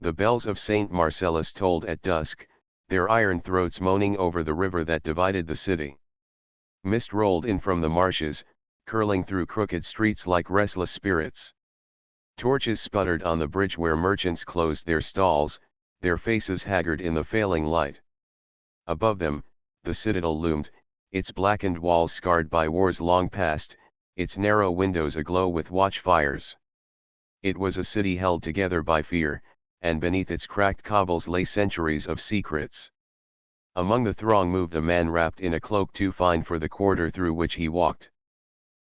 The bells of St. Marcellus tolled at dusk, their iron throats moaning over the river that divided the city. Mist rolled in from the marshes, curling through crooked streets like restless spirits. Torches sputtered on the bridge where merchants closed their stalls, their faces haggard in the failing light. Above them, the citadel loomed, its blackened walls scarred by wars long past, its narrow windows aglow with watchfires. It was a city held together by fear, and beneath its cracked cobbles lay centuries of secrets. Among the throng moved a man wrapped in a cloak too fine for the quarter through which he walked.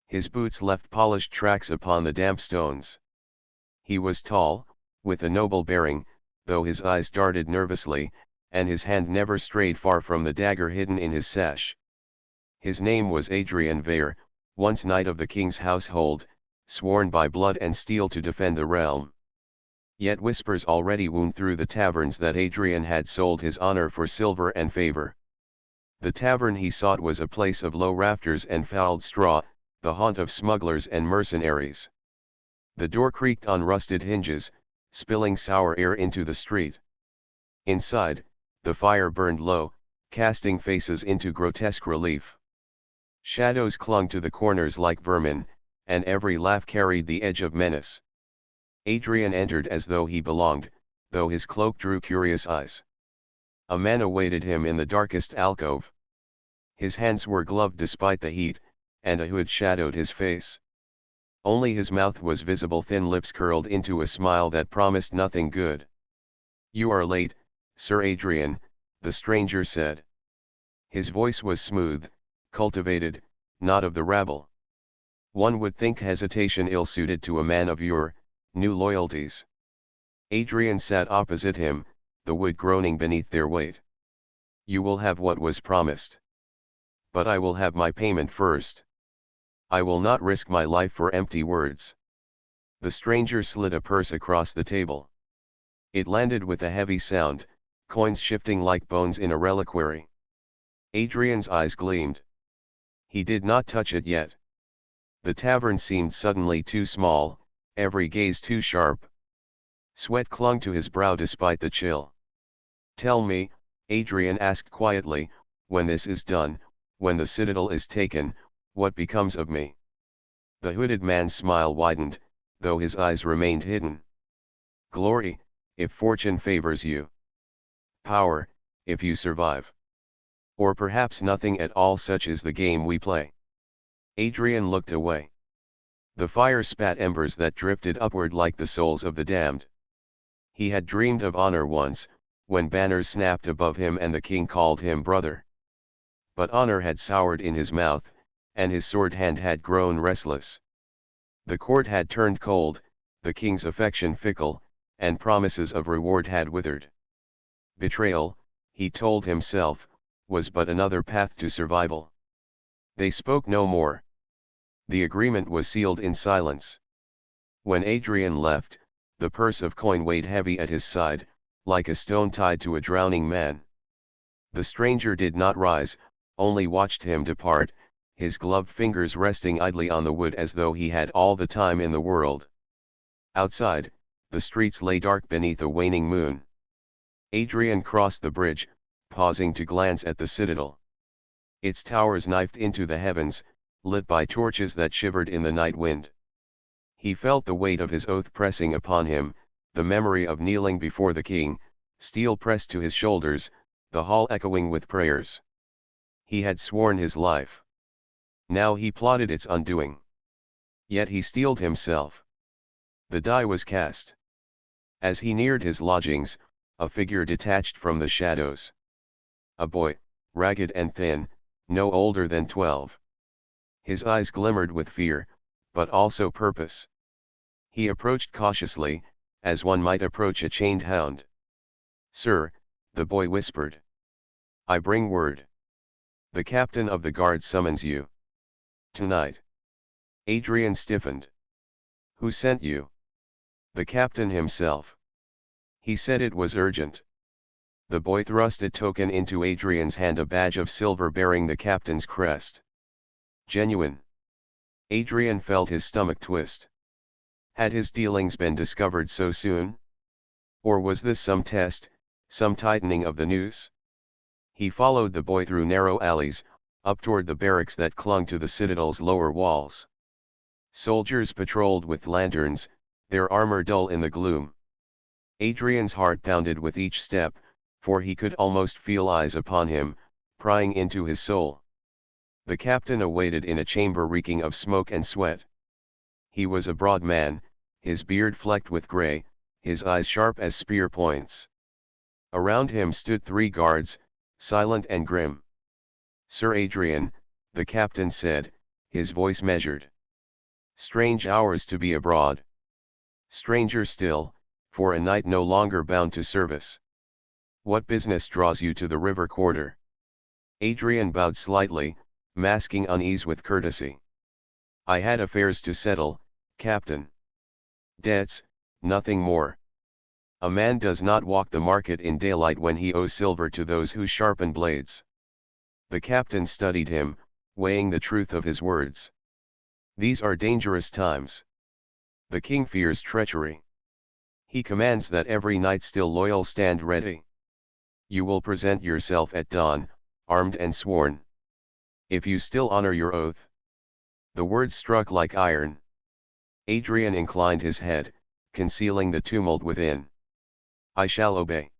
His boots left polished tracks upon the damp stones. He was tall, with a noble bearing, though his eyes darted nervously, and his hand never strayed far from the dagger hidden in his sash. His name was Adrian Vere, once knight of the king's household, sworn by blood and steel to defend the realm. Yet whispers already wound through the taverns that Adrian had sold his honor for silver and favor. The tavern he sought was a place of low rafters and fouled straw, the haunt of smugglers and mercenaries. The door creaked on rusted hinges, spilling sour air into the street. Inside, the fire burned low, casting faces into grotesque relief. Shadows clung to the corners like vermin, and every laugh carried the edge of menace. Adrian entered as though he belonged, though his cloak drew curious eyes. A man awaited him in the darkest alcove. His hands were gloved despite the heat, and a hood shadowed his face. Only his mouth was visible, thin lips curled into a smile that promised nothing good. "You are late, Sir Adrian," the stranger said. His voice was smooth, cultivated, not of the rabble. One would think hesitation ill-suited to a man of your new loyalties. Adrian sat opposite him, the wood groaning beneath their weight. "You will have what was promised. But I will have my payment first. I will not risk my life for empty words." The stranger slid a purse across the table. It landed with a heavy sound, coins shifting like bones in a reliquary. Adrian's eyes gleamed. He did not touch it yet. The tavern seemed suddenly too small, every gaze too sharp. Sweat clung to his brow despite the chill. "Tell me," Adrian asked quietly, "when this is done, when the citadel is taken, what becomes of me?" The hooded man's smile widened, though his eyes remained hidden. "Glory, if fortune favors you. Power, if you survive. Or perhaps nothing at all, such is the game we play." Adrian looked away. The fire spat embers that drifted upward like the souls of the damned. He had dreamed of honor once, when banners snapped above him and the king called him brother. But honor had soured in his mouth, and his sword hand had grown restless. The court had turned cold, the king's affection fickle, and promises of reward had withered. Betrayal, he told himself, was but another path to survival. They spoke no more. The agreement was sealed in silence. When Adrian left, the purse of coin weighed heavy at his side, like a stone tied to a drowning man. The stranger did not rise, only watched him depart, his gloved fingers resting idly on the wood as though he had all the time in the world. Outside, the streets lay dark beneath a waning moon. Adrian crossed the bridge, pausing to glance at the citadel. Its towers knifed into the heavens, lit by torches that shivered in the night wind. He felt the weight of his oath pressing upon him, the memory of kneeling before the king, steel pressed to his shoulders, the hall echoing with prayers. He had sworn his life. Now he plotted its undoing. Yet he steeled himself. The die was cast. As he neared his lodgings, a figure detached from the shadows. A boy, ragged and thin, no older than 12. His eyes glimmered with fear, but also purpose. He approached cautiously, as one might approach a chained hound. "Sir," the boy whispered. "I bring word. The captain of the guard summons you. Tonight." Adrian stiffened. "Who sent you?" "The captain himself. He said it was urgent." The boy thrust a token into Adrian's hand, a badge of silver bearing the captain's crest. "Genuine." Adrian felt his stomach twist. Had his dealings been discovered so soon? Or was this some test, some tightening of the noose? He followed the boy through narrow alleys, up toward the barracks that clung to the citadel's lower walls. Soldiers patrolled with lanterns, their armor dull in the gloom. Adrian's heart pounded with each step, for he could almost feel eyes upon him, prying into his soul. The captain awaited in a chamber reeking of smoke and sweat. He was a broad man, his beard flecked with gray, his eyes sharp as spear points. Around him stood 3 guards, silent and grim. "Sir Adrian," the captain said, his voice measured. "Strange hours to be abroad. Stranger still, for a knight no longer bound to service. What business draws you to the river quarter?" Adrian bowed slightly, masking unease with courtesy. "I had affairs to settle, Captain." "Debts, nothing more. A man does not walk the market in daylight when he owes silver to those who sharpen blades." The captain studied him, weighing the truth of his words. "These are dangerous times. The king fears treachery. He commands that every knight still loyal stand ready. You will present yourself at dawn, armed and sworn. If you still honor your oath." The words struck like iron. Adrian inclined his head, concealing the tumult within. "I shall obey."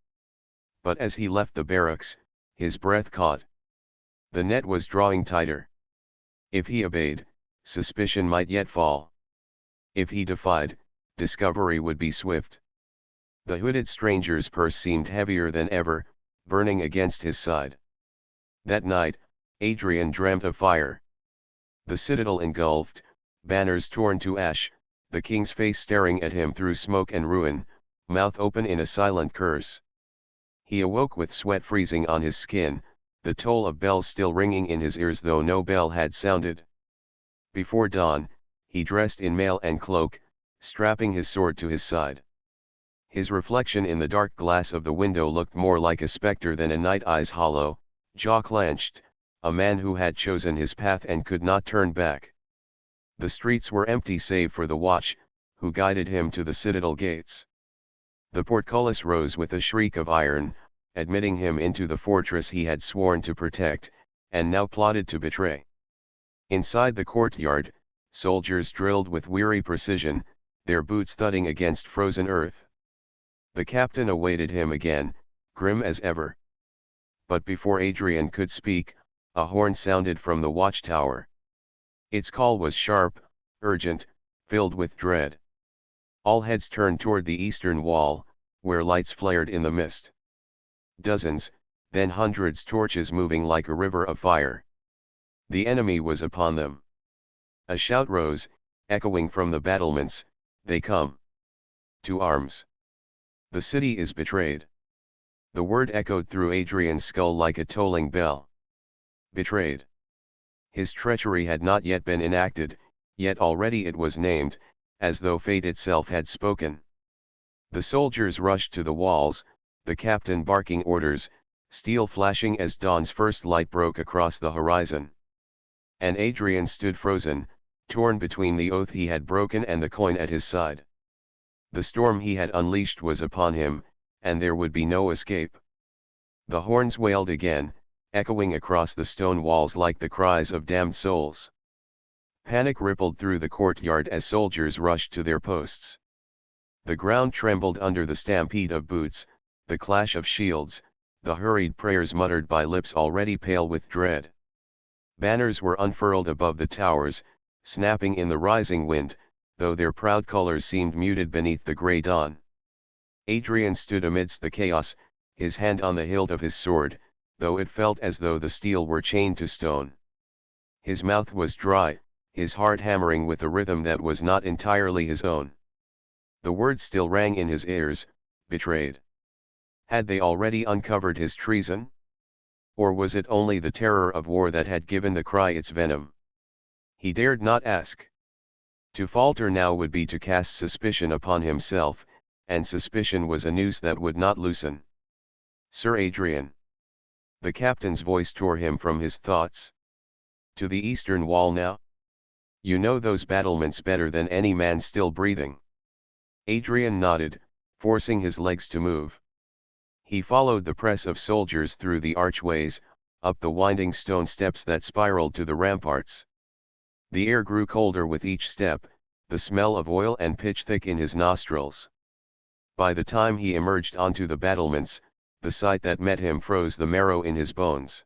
But as he left the barracks, his breath caught. The net was drawing tighter. If he obeyed, suspicion might yet fall. If he defied, discovery would be swift. The hooded stranger's purse seemed heavier than ever, burning against his side. That night, Adrian dreamt of fire. The citadel engulfed, banners torn to ash, the king's face staring at him through smoke and ruin, mouth open in a silent curse. He awoke with sweat freezing on his skin, the toll of bells still ringing in his ears though no bell had sounded. Before dawn, he dressed in mail and cloak, strapping his sword to his side. His reflection in the dark glass of the window looked more like a spectre than a knight, eyes hollow, jaw clenched, a man who had chosen his path and could not turn back. The streets were empty save for the watch, who guided him to the citadel gates. The portcullis rose with a shriek of iron, admitting him into the fortress he had sworn to protect, and now plotted to betray. Inside the courtyard, soldiers drilled with weary precision, their boots thudding against frozen earth. The captain awaited him again, grim as ever. But before Adrian could speak, a horn sounded from the watchtower. Its call was sharp, urgent, filled with dread. All heads turned toward the eastern wall, where lights flared in the mist. Dozens, then hundreds, torches moving like a river of fire. The enemy was upon them. A shout rose, echoing from the battlements, "They come! To arms! The city is betrayed!" The word echoed through Adrian's skull like a tolling bell. Betrayed. His treachery had not yet been enacted, yet already it was named, as though fate itself had spoken. The soldiers rushed to the walls, the captain barking orders, steel flashing as dawn's first light broke across the horizon. And Adrian stood frozen, torn between the oath he had broken and the coin at his side. The storm he had unleashed was upon him, and there would be no escape. The horns wailed again, echoing across the stone walls like the cries of damned souls. Panic rippled through the courtyard as soldiers rushed to their posts. The ground trembled under the stampede of boots, the clash of shields, the hurried prayers muttered by lips already pale with dread. Banners were unfurled above the towers, snapping in the rising wind, though their proud colors seemed muted beneath the grey dawn. Adrian stood amidst the chaos, his hand on the hilt of his sword, though it felt as though the steel were chained to stone. His mouth was dry, his heart hammering with a rhythm that was not entirely his own. The words still rang in his ears, betrayed. Had they already uncovered his treason? Or was it only the terror of war that had given the cry its venom? He dared not ask. To falter now would be to cast suspicion upon himself, and suspicion was a noose that would not loosen. "Sir Adrian." The captain's voice tore him from his thoughts. "To the eastern wall now? You know those battlements better than any man still breathing." Adrian nodded, forcing his legs to move. He followed the press of soldiers through the archways, up the winding stone steps that spiraled to the ramparts. The air grew colder with each step, the smell of oil and pitch thick in his nostrils. By the time he emerged onto the battlements, the sight that met him froze the marrow in his bones.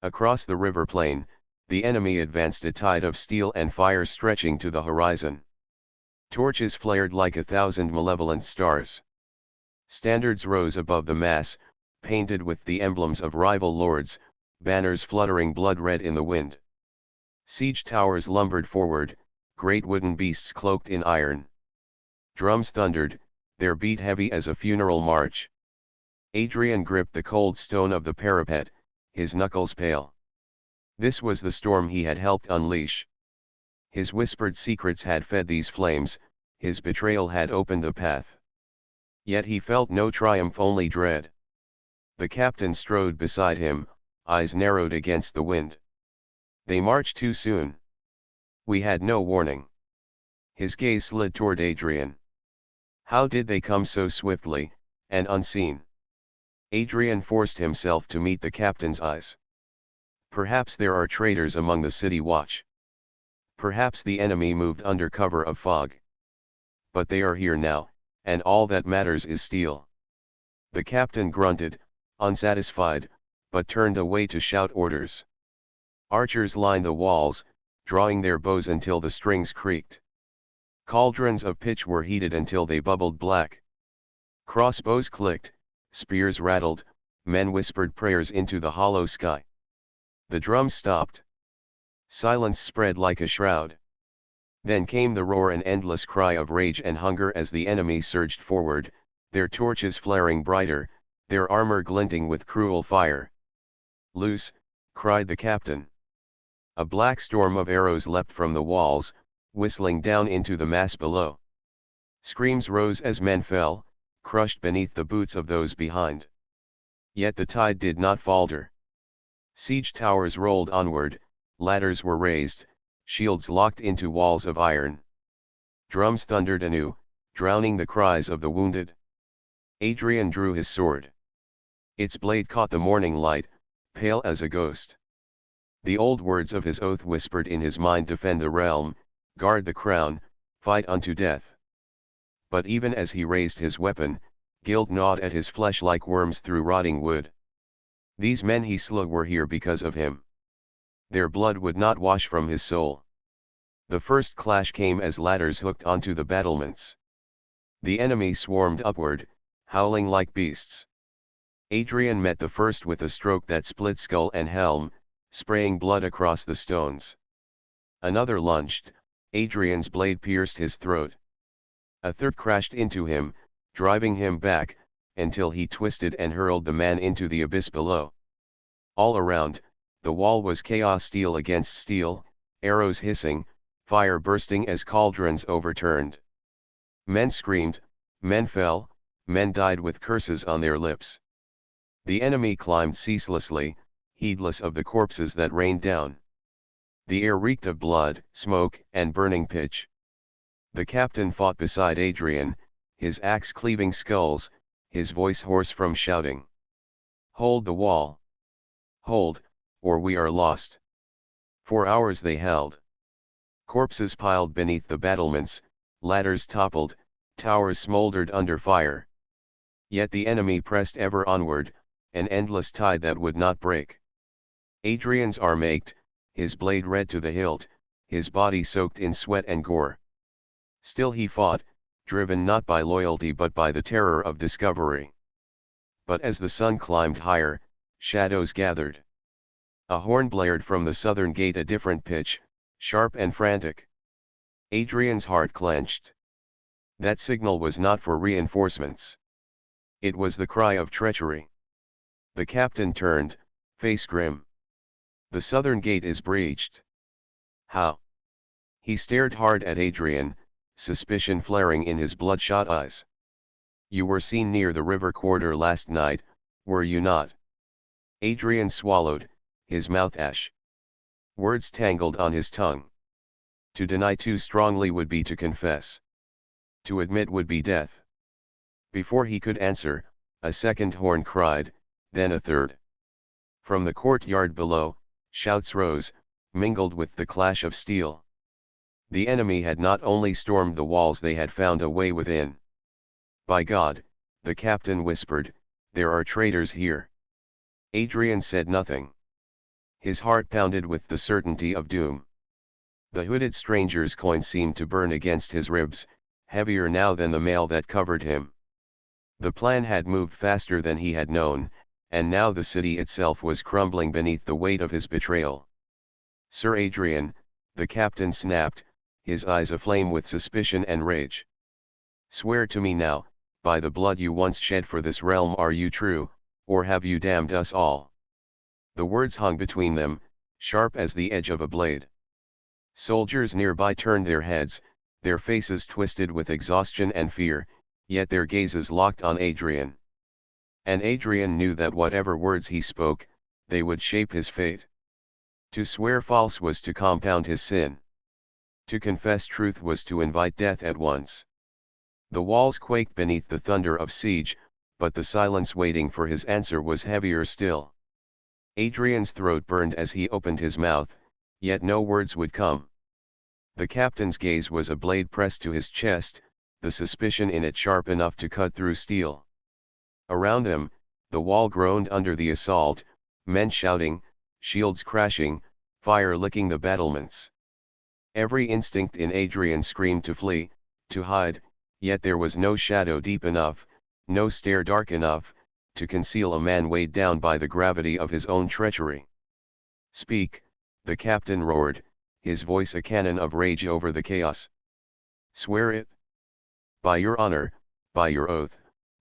Across the river plain, the enemy advanced, a tide of steel and fire stretching to the horizon. Torches flared like 1,000 malevolent stars. Standards rose above the mass, painted with the emblems of rival lords, banners fluttering blood red in the wind. Siege towers lumbered forward, great wooden beasts cloaked in iron. Drums thundered, their beat heavy as a funeral march. Adrian gripped the cold stone of the parapet, his knuckles pale. This was the storm he had helped unleash. His whispered secrets had fed these flames, his betrayal had opened the path. Yet he felt no triumph, only dread. The captain strode beside him, eyes narrowed against the wind. They marched too soon. We had no warning. His gaze slid toward Adrian. How did they come so swiftly, and unseen? Adrian forced himself to meet the captain's eyes. Perhaps there are traitors among the city watch. Perhaps the enemy moved under cover of fog. But they are here now, and all that matters is steel. The captain grunted, unsatisfied, but turned away to shout orders. Archers lined the walls, drawing their bows until the strings creaked. Cauldrons of pitch were heated until they bubbled black. Crossbows clicked, spears rattled, men whispered prayers into the hollow sky. The drums stopped. Silence spread like a shroud. Then came the roar, an endless cry of rage and hunger as the enemy surged forward, their torches flaring brighter, their armor glinting with cruel fire. "Loose!" cried the captain. A black storm of arrows leapt from the walls, whistling down into the mass below. Screams rose as men fell, crushed beneath the boots of those behind. Yet the tide did not falter. Siege towers rolled onward, ladders were raised, shields locked into walls of iron. Drums thundered anew, drowning the cries of the wounded. Adrian drew his sword. Its blade caught the morning light, pale as a ghost. The old words of his oath whispered in his mind: defend the realm, guard the crown, fight unto death. But even as he raised his weapon, guilt gnawed at his flesh like worms through rotting wood. These men he slew were here because of him. Their blood would not wash from his soul. The first clash came as ladders hooked onto the battlements. The enemy swarmed upward, howling like beasts. Adrian met the first with a stroke that split skull and helm, spraying blood across the stones. Another lunged, Adrian's blade pierced his throat. A third crashed into him, driving him back, until he twisted and hurled the man into the abyss below. All around, the wall was chaos, steel against steel, arrows hissing, fire bursting as cauldrons overturned. Men screamed, men fell, men died with curses on their lips. The enemy climbed ceaselessly, heedless of the corpses that rained down. The air reeked of blood, smoke, and burning pitch. The captain fought beside Adrian, his axe cleaving skulls, his voice hoarse from shouting. Hold the wall. Hold, or we are lost. For hours they held. Corpses piled beneath the battlements, ladders toppled, towers smoldered under fire. Yet the enemy pressed ever onward, an endless tide that would not break. Adrian's arm ached, his blade red to the hilt, his body soaked in sweat and gore. Still he fought, driven not by loyalty but by the terror of discovery. But as the sun climbed higher, shadows gathered. A horn blared from the southern gate, a different pitch, sharp and frantic. Adrian's heart clenched. That signal was not for reinforcements. It was the cry of treachery. The captain turned, face grim. The southern gate is breached. How? He stared hard at Adrian, suspicion flaring in his bloodshot eyes. You were seen near the river quarter last night, were you not? Adrian swallowed, his mouth ash. Words tangled on his tongue. To deny too strongly would be to confess. To admit would be death. Before he could answer, a second horn cried, then a third. From the courtyard below, shouts rose, mingled with the clash of steel. The enemy had not only stormed the walls, they had found a way within. By God, the captain whispered, there are traitors here. Adrian said nothing. His heart pounded with the certainty of doom. The hooded stranger's coin seemed to burn against his ribs, heavier now than the mail that covered him. The plan had moved faster than he had known, and now the city itself was crumbling beneath the weight of his betrayal. Sir Adrian, the captain snapped, his eyes aflame with suspicion and rage. Swear to me now, by the blood you once shed for this realm, are you true, or have you damned us all? The words hung between them, sharp as the edge of a blade. Soldiers nearby turned their heads, their faces twisted with exhaustion and fear, yet their gazes locked on Adrian. And Adrian knew that whatever words he spoke, they would shape his fate. To swear false was to compound his sin. To confess truth was to invite death at once. The walls quaked beneath the thunder of siege, but the silence waiting for his answer was heavier still. Adrian's throat burned as he opened his mouth, yet no words would come. The captain's gaze was a blade pressed to his chest, the suspicion in it sharp enough to cut through steel. Around them, the wall groaned under the assault, men shouting, shields crashing, fire licking the battlements. Every instinct in Adrian screamed to flee, to hide, yet there was no shadow deep enough, no stair dark enough, to conceal a man weighed down by the gravity of his own treachery. Speak, the captain roared, his voice a cannon of rage over the chaos. Swear it. By your honor, by your oath,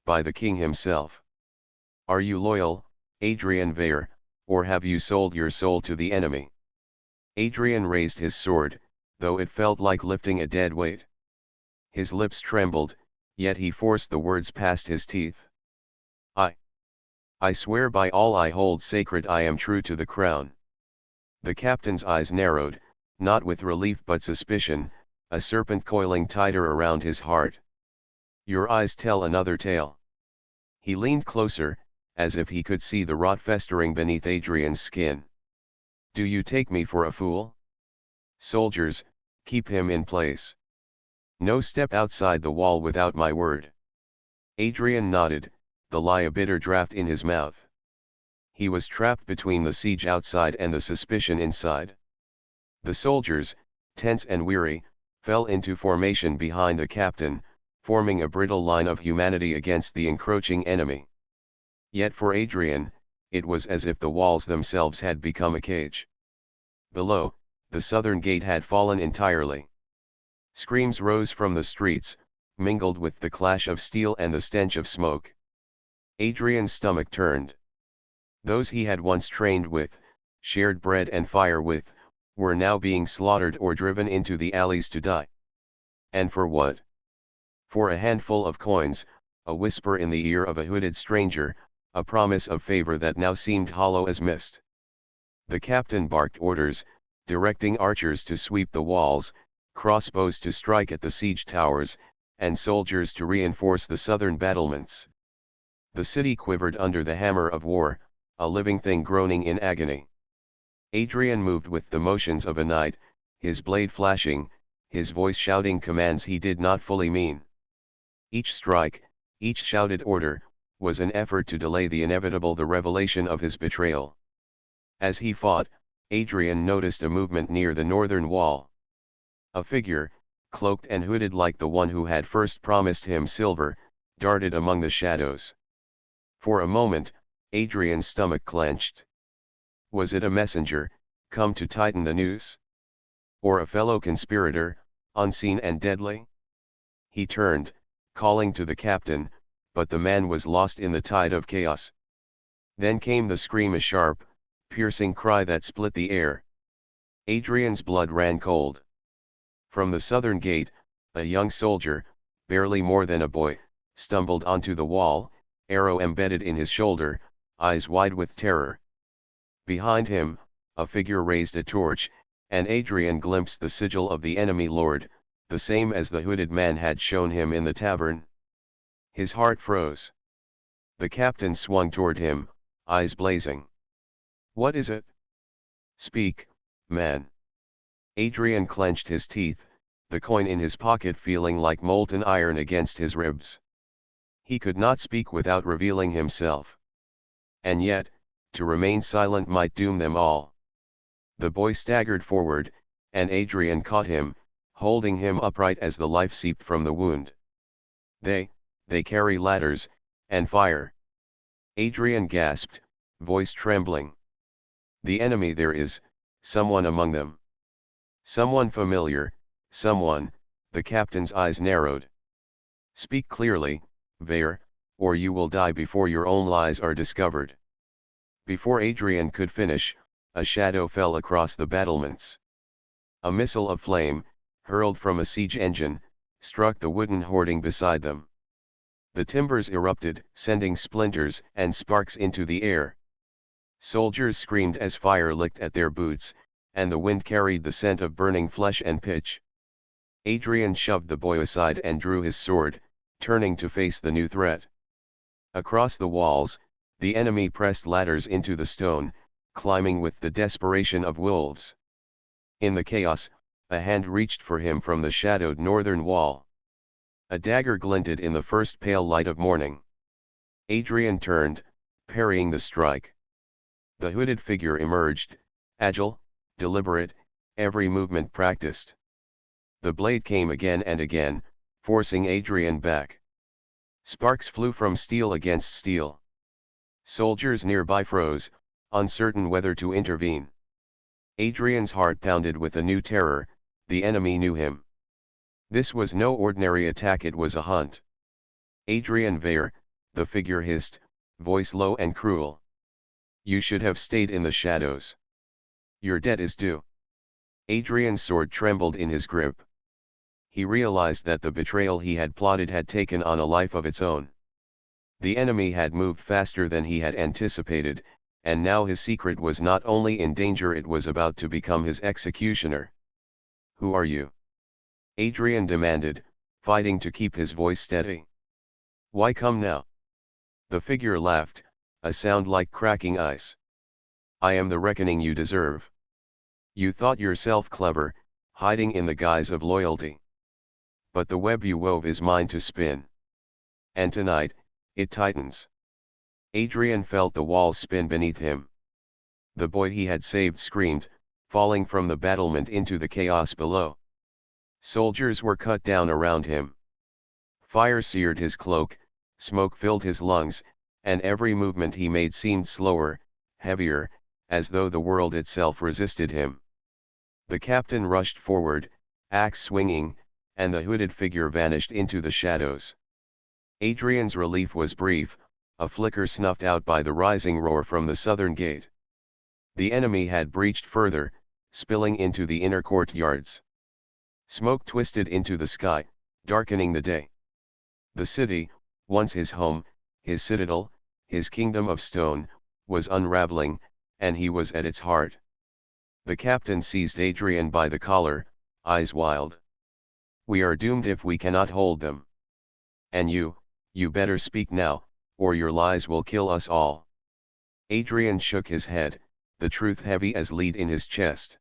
by the king himself. Are you loyal, Adrian Vere, or have you sold your soul to the enemy? Adrian raised his sword, though it felt like lifting a dead weight. His lips trembled, yet he forced the words past his teeth. I swear by all I hold sacred, I am true to the crown. The captain's eyes narrowed, not with relief but suspicion, a serpent coiling tighter around his heart. Your eyes tell another tale. He leaned closer, as if he could see the rot festering beneath Adrian's skin. Do you take me for a fool? Soldiers, keep him in place. No step outside the wall without my word. Adrian nodded, the lie a bitter draught in his mouth. He was trapped between the siege outside and the suspicion inside. The soldiers, tense and weary, fell into formation behind the captain, forming a brittle line of humanity against the encroaching enemy. Yet for Adrian, it was as if the walls themselves had become a cage. Below, the southern gate had fallen entirely. Screams rose from the streets, mingled with the clash of steel and the stench of smoke. Adrian's stomach turned. Those he had once trained with, shared bread and fire with, were now being slaughtered or driven into the alleys to die. And for what? For a handful of coins, a whisper in the ear of a hooded stranger, a promise of favor that now seemed hollow as mist. The captain barked orders, directing archers to sweep the walls, crossbows to strike at the siege towers, and soldiers to reinforce the southern battlements. The city quivered under the hammer of war, a living thing groaning in agony. Adrian moved with the motions of a knight, his blade flashing, his voice shouting commands he did not fully mean. Each strike, each shouted order, was an effort to delay the inevitable, the revelation of his betrayal. As he fought, Adrian noticed a movement near the northern wall. A figure, cloaked and hooded like the one who had first promised him silver, darted among the shadows. For a moment, Adrian's stomach clenched. Was it a messenger, come to tighten the noose? Or a fellow conspirator, unseen and deadly? He turned, calling to the captain, but the man was lost in the tide of chaos. Then came the scream, a sharp, piercing cry that split the air. Adrian's blood ran cold. From the southern gate, a young soldier, barely more than a boy, stumbled onto the wall, arrow embedded in his shoulder, eyes wide with terror. Behind him, a figure raised a torch, and Adrian glimpsed the sigil of the enemy lord, the same as the hooded man had shown him in the tavern. His heart froze. The captain swung toward him, eyes blazing. "What is it? Speak, man." Adrian clenched his teeth, the coin in his pocket feeling like molten iron against his ribs. He could not speak without revealing himself. And yet, to remain silent might doom them all. The boy staggered forward, and Adrian caught him, holding him upright as the life seeped from the wound. They carry ladders, and fire." Adrian gasped, voice trembling. "The enemy, there is someone among them. Someone familiar, someone." The captain's eyes narrowed. "Speak clearly, Vare, or you will die before your own lies are discovered." Before Adrian could finish, a shadow fell across the battlements. A missile of flame, hurled from a siege engine, struck the wooden hoarding beside them. The timbers erupted, sending splinters and sparks into the air. Soldiers screamed as fire licked at their boots, and the wind carried the scent of burning flesh and pitch. Adrian shoved the boy aside and drew his sword, turning to face the new threat. Across the walls, the enemy pressed ladders into the stone, climbing with the desperation of wolves. In the chaos, a hand reached for him from the shadowed northern wall. A dagger glinted in the first pale light of morning. Adrian turned, parrying the strike. The hooded figure emerged, agile, deliberate, every movement practiced. The blade came again and again, forcing Adrian back. Sparks flew from steel against steel. Soldiers nearby froze, uncertain whether to intervene. Adrian's heart pounded with a new terror. The enemy knew him. This was no ordinary attack, it was a hunt. "Adrian Vare," the figure hissed, voice low and cruel. "You should have stayed in the shadows. Your debt is due." Adrian's sword trembled in his grip. He realized that the betrayal he had plotted had taken on a life of its own. The enemy had moved faster than he had anticipated, and now his secret was not only in danger, it was about to become his executioner. "Who are you?" Adrian demanded, fighting to keep his voice steady. "Why come now?" The figure laughed, a sound like cracking ice. "I am the reckoning you deserve. You thought yourself clever, hiding in the guise of loyalty. But the web you wove is mine to spin. And tonight, it tightens." Adrian felt the walls spin beneath him. The boy he had saved screamed, falling from the battlement into the chaos below. Soldiers were cut down around him. Fire seared his cloak, smoke filled his lungs, and every movement he made seemed slower, heavier, as though the world itself resisted him. The captain rushed forward, axe swinging, and the hooded figure vanished into the shadows. Adrian's relief was brief, a flicker snuffed out by the rising roar from the southern gate. The enemy had breached further, spilling into the inner courtyards. Smoke twisted into the sky, darkening the day. The city, once his home, his citadel, his kingdom of stone, was unraveling, and he was at its heart. The captain seized Adrian by the collar, eyes wild. "We are doomed if we cannot hold them. And you better speak now, or your lies will kill us all." Adrian shook his head, the truth heavy as lead in his chest.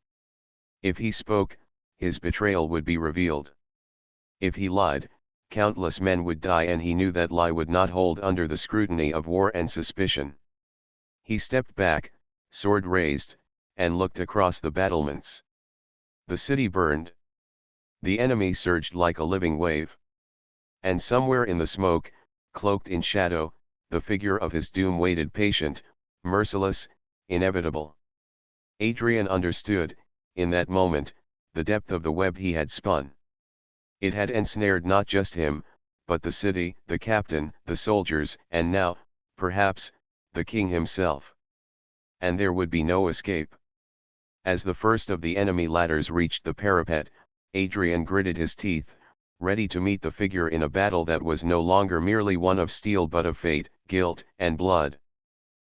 If he spoke, his betrayal would be revealed. If he lied, countless men would die, and he knew that lie would not hold under the scrutiny of war and suspicion. He stepped back, sword raised, and looked across the battlements. The city burned. The enemy surged like a living wave. And somewhere in the smoke, cloaked in shadow, the figure of his doom waited, patient, merciless, inevitable. Adrian understood, in that moment, the depth of the web he had spun. It had ensnared not just him, but the city, the captain, the soldiers, and now, perhaps, the king himself. And there would be no escape. As the first of the enemy ladders reached the parapet, Adrian gritted his teeth, ready to meet the figure in a battle that was no longer merely one of steel but of fate, guilt, and blood.